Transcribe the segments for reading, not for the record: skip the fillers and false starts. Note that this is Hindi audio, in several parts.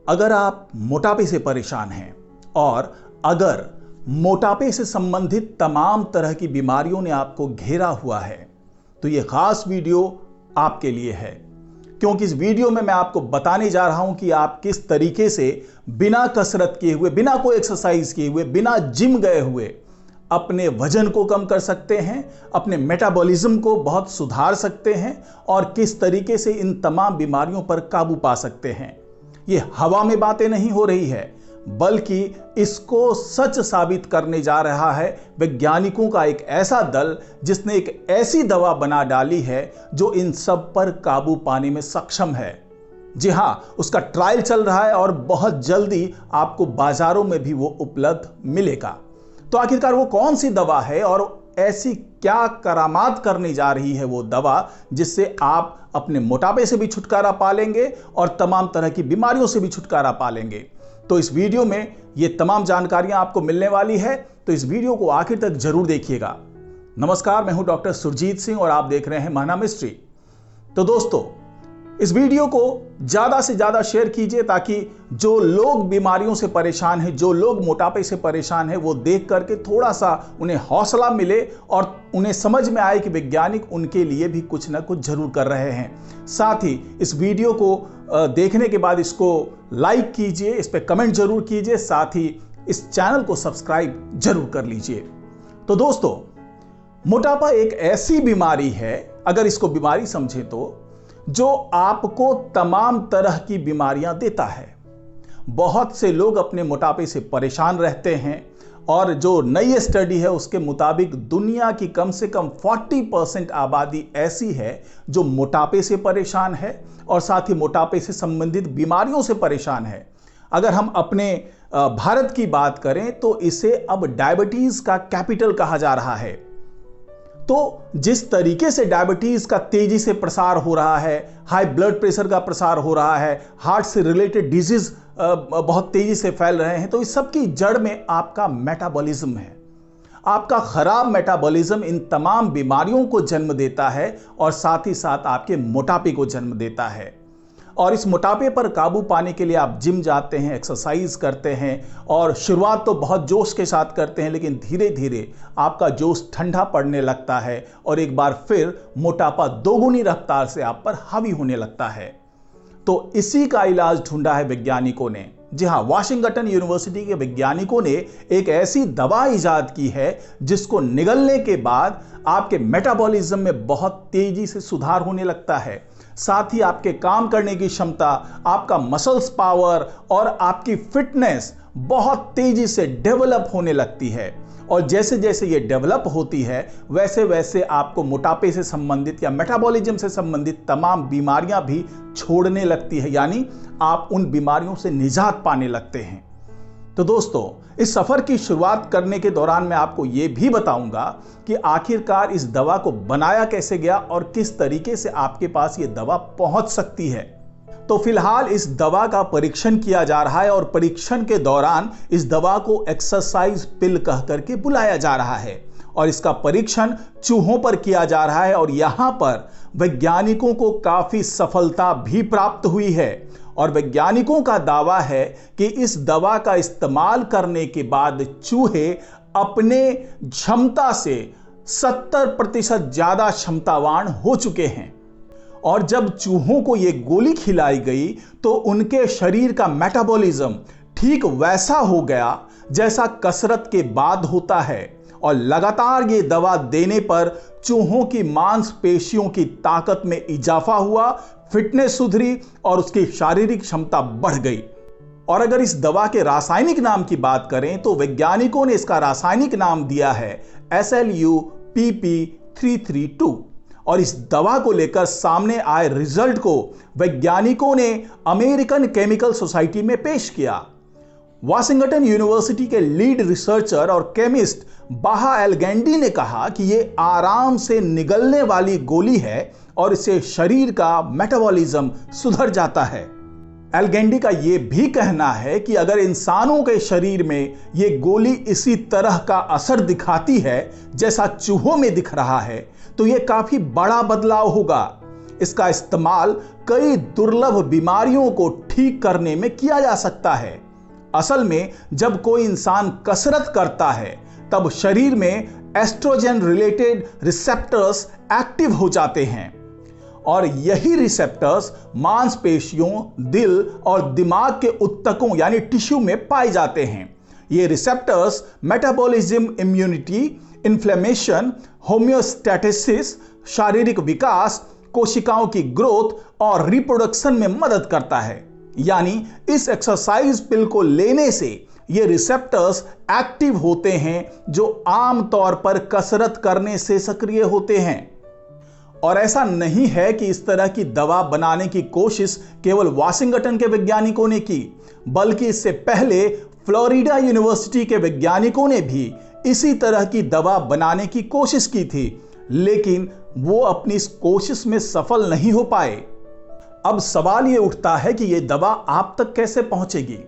अगर आप मोटापे से परेशान हैं और अगर मोटापे से संबंधित तमाम तरह की बीमारियों ने आपको घेरा हुआ है तो यह खास वीडियो आपके लिए है, क्योंकि इस वीडियो में मैं आपको बताने जा रहा हूं कि आप किस तरीके से बिना कसरत किए हुए, बिना कोई एक्सरसाइज किए हुए, बिना जिम गए हुए अपने वजन को कम कर सकते हैं, अपने मेटाबॉलिज्म को बहुत सुधार सकते हैं और किस तरीके से इन तमाम बीमारियों पर काबू पा सकते हैं। ये हवा में बातें नहीं हो रही है, बल्कि इसको सच साबित करने जा रहा है वैज्ञानिकों का एक ऐसा दल जिसने एक ऐसी दवा बना डाली है जो इन सब पर काबू पाने में सक्षम है। जी हां, उसका ट्रायल चल रहा है और बहुत जल्दी आपको बाजारों में भी वो उपलब्ध मिलेगा। तो आखिरकार वो कौन सी दवा है और ऐसी क्या करामात करने जा रही है वो दवा जिससे आप अपने मोटापे से भी छुटकारा पा लेंगे और तमाम तरह की बीमारियों से भी छुटकारा पा लेंगे। तो इस वीडियो में ये तमाम जानकारियां आपको मिलने वाली है, तो इस वीडियो को आखिर तक जरूर देखिएगा। नमस्कार, मैं हूं डॉक्टर सुरजीत सिंह और आप देख रहे हैं महाना मिस्ट्री। तो दोस्तों, इस वीडियो को ज्यादा से ज्यादा शेयर कीजिए ताकि जो लोग बीमारियों से परेशान हैं, जो लोग मोटापे से परेशान हैं, वो देख करके थोड़ा सा उन्हें हौसला मिले और उन्हें समझ में आए कि वैज्ञानिक उनके लिए भी कुछ ना कुछ जरूर कर रहे हैं। साथ ही इस वीडियो को देखने के बाद इसको लाइक कीजिए, इस पर कमेंट जरूर कीजिए, साथ ही इस चैनल को सब्सक्राइब जरूर कर लीजिए। तो दोस्तों, मोटापा एक ऐसी बीमारी है, अगर इसको बीमारी समझे तो, जो आपको तमाम तरह की बीमारियां देता है। बहुत से लोग अपने मोटापे से परेशान रहते हैं और जो नई स्टडी है उसके मुताबिक दुनिया की कम से कम 40% आबादी ऐसी है जो मोटापे से परेशान है और साथ ही मोटापे से संबंधित बीमारियों से परेशान है। अगर हम अपने भारत की बात करें तो इसे अब डायबिटीज का कैपिटल कहा जा रहा है। तो जिस तरीके से डायबिटीज का तेजी से प्रसार हो रहा है, हाई ब्लड प्रेशर का प्रसार हो रहा है, हार्ट से रिलेटेड डिजीज बहुत तेजी से फैल रहे हैं, तो इस सब की जड़ में आपका मेटाबॉलिज्म है। आपका खराब मेटाबॉलिज्म इन तमाम बीमारियों को जन्म देता है और साथ ही साथ आपके मोटापे को जन्म देता है। और इस मोटापे पर काबू पाने के लिए आप जिम जाते हैं, एक्सरसाइज करते हैं और शुरुआत तो बहुत जोश के साथ करते हैं, लेकिन धीरे धीरे आपका जोश ठंडा पड़ने लगता है और एक बार फिर मोटापा दोगुनी रफ्तार से आप पर हावी होने लगता है। तो इसी का इलाज ढूंढा है वैज्ञानिकों ने। जी हां, वाशिंगटन यूनिवर्सिटी के वैज्ञानिकों ने एक ऐसी दवा इजाद की है जिसको निगलने के बाद आपके मेटाबॉलिज्म में बहुत तेजी से सुधार होने लगता है। साथ ही आपके काम करने की क्षमता, आपका मसल्स पावर और आपकी फिटनेस बहुत तेजी से डेवलप होने लगती है। और जैसे जैसे ये डेवलप होती है वैसे वैसे आपको मोटापे से संबंधित या मेटाबॉलिज्म से संबंधित तमाम बीमारियां भी छोड़ने लगती है, यानी आप उन बीमारियों से निजात पाने लगते हैं। तो दोस्तों, इस सफर की शुरुआत करने के दौरान मैं आपको यह भी बताऊंगा कि आखिरकार इस दवा को बनाया कैसे गया और किस तरीके से आपके पास यह दवा पहुंच सकती है। तो फिलहाल इस दवा का परीक्षण किया जा रहा है और परीक्षण के दौरान इस दवा को एक्सरसाइज पिल कह करके बुलाया जा रहा है और इसका परीक्षण चूहों पर किया जा रहा है और यहां पर वैज्ञानिकों को काफी सफलता भी प्राप्त हुई है। और वैज्ञानिकों का दावा है कि इस दवा का इस्तेमाल करने के बाद चूहे अपने क्षमता से 70% ज्यादा क्षमतावान हो चुके हैं। और जब चूहों को यह गोली खिलाई गई तो उनके शरीर का मेटाबॉलिज्म ठीक वैसा हो गया जैसा कसरत के बाद होता है और लगातार ये दवा देने पर चूहों की मांसपेशियों की ताकत में इजाफा हुआ, फिटनेस सुधरी और उसकी शारीरिक क्षमता बढ़ गई। और अगर इस दवा के रासायनिक नाम की बात करें तो वैज्ञानिकों ने इसका रासायनिक नाम दिया है SLU-PP332 और इस दवा को लेकर सामने आए रिजल्ट को वैज्ञानिकों ने अमेरिकन केमिकल सोसाइटी में पेश किया। वाशिंगटन यूनिवर्सिटी के लीड रिसर्चर और केमिस्ट बाहा एल्गेंडी ने कहा कि यह आराम से निगलने वाली गोली है और इससे शरीर का मेटाबॉलिज्म सुधर जाता है। एल्गेंडी का यह भी कहना है कि अगर इंसानों के शरीर में यह गोली इसी तरह का असर दिखाती है जैसा चूहों में दिख रहा है तो यह काफी बड़ा बदलाव होगा। इसका इस्तेमाल कई दुर्लभ बीमारियों को ठीक करने में किया जा सकता है। असल में जब कोई इंसान कसरत करता है तब शरीर में एस्ट्रोजन रिलेटेड रिसेप्टर्स एक्टिव हो जाते हैं और यही रिसेप्टर्स मांसपेशियों, दिल और दिमाग के ऊतकों यानी टिश्यू में पाए जाते हैं। ये रिसेप्टर्स मेटाबॉलिज्म, इम्यूनिटी, इन्फ्लेमेशन, होम्योस्टैटिसिस, शारीरिक विकास, कोशिकाओं की ग्रोथ और रिप्रोडक्शन में मदद करता है। यानी इस एक्सरसाइज पिल को लेने से ये रिसेप्टर्स एक्टिव होते हैं जो आमतौर पर कसरत करने से सक्रिय होते हैं। और ऐसा नहीं है कि इस तरह की दवा बनाने की कोशिश केवल वाशिंगटन के वैज्ञानिकों ने की, बल्कि इससे पहले फ्लोरिडा यूनिवर्सिटी के वैज्ञानिकों ने भी इसी तरह की दवा बनाने की कोशिश की थी, लेकिन वो अपनी इस कोशिश में सफल नहीं हो पाए। अब सवाल ये उठता है कि ये दवा आप तक कैसे पहुंचेगी।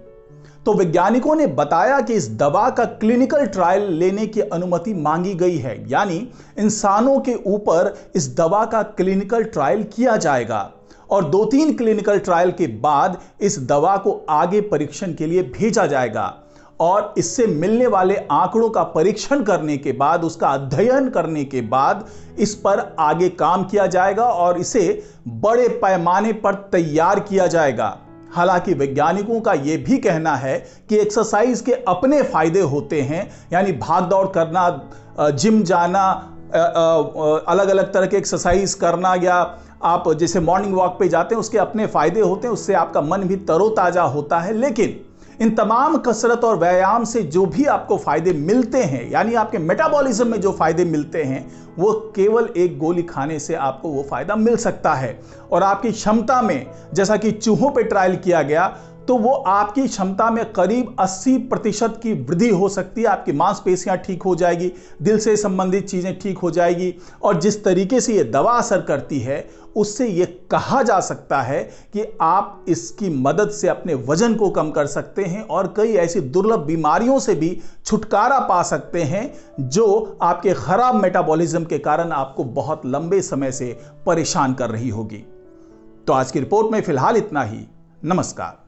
तो वैज्ञानिकों ने बताया कि इस दवा का क्लिनिकल ट्रायल लेने की अनुमति मांगी गई है, यानी इंसानों के ऊपर इस दवा का क्लिनिकल ट्रायल किया जाएगा और 2-3 क्लिनिकल ट्रायल के बाद इस दवा को आगे परीक्षण के लिए भेजा जाएगा और इससे मिलने वाले आंकड़ों का परीक्षण करने के बाद, उसका अध्ययन करने के बाद इस पर आगे काम किया जाएगा और इसे बड़े पैमाने पर तैयार किया जाएगा। हालांकि वैज्ञानिकों का यह भी कहना है कि एक्सरसाइज के अपने फायदे होते हैं, यानी भाग दौड़ करना, जिम जाना, अलग अलग तरह के एक्सरसाइज करना या आप जैसे मॉर्निंग वॉक पे जाते हैं, उसके अपने फायदे होते हैं, उससे आपका मन भी तरोताजा होता है। लेकिन इन तमाम कसरत और व्यायाम से जो भी आपको फायदे मिलते हैं, यानी आपके मेटाबॉलिज्म में जो फायदे मिलते हैं, वो केवल एक गोली खाने से आपको वो फायदा मिल सकता है। और आपकी क्षमता में, जैसा कि चूहों पे ट्रायल किया गया, तो वो आपकी क्षमता में करीब 80% की वृद्धि हो सकती है। आपकी मांसपेशियां ठीक हो जाएगी, दिल से संबंधित चीजें ठीक हो जाएगी और जिस तरीके से ये दवा असर करती है उससे ये कहा जा सकता है कि आप इसकी मदद से अपने वजन को कम कर सकते हैं और कई ऐसी दुर्लभ बीमारियों से भी छुटकारा पा सकते हैं जो आपके खराब मेटाबॉलिज्म के कारण आपको बहुत लंबे समय से परेशान कर रही होगी। तो आज की रिपोर्ट में फिलहाल इतना ही। नमस्कार।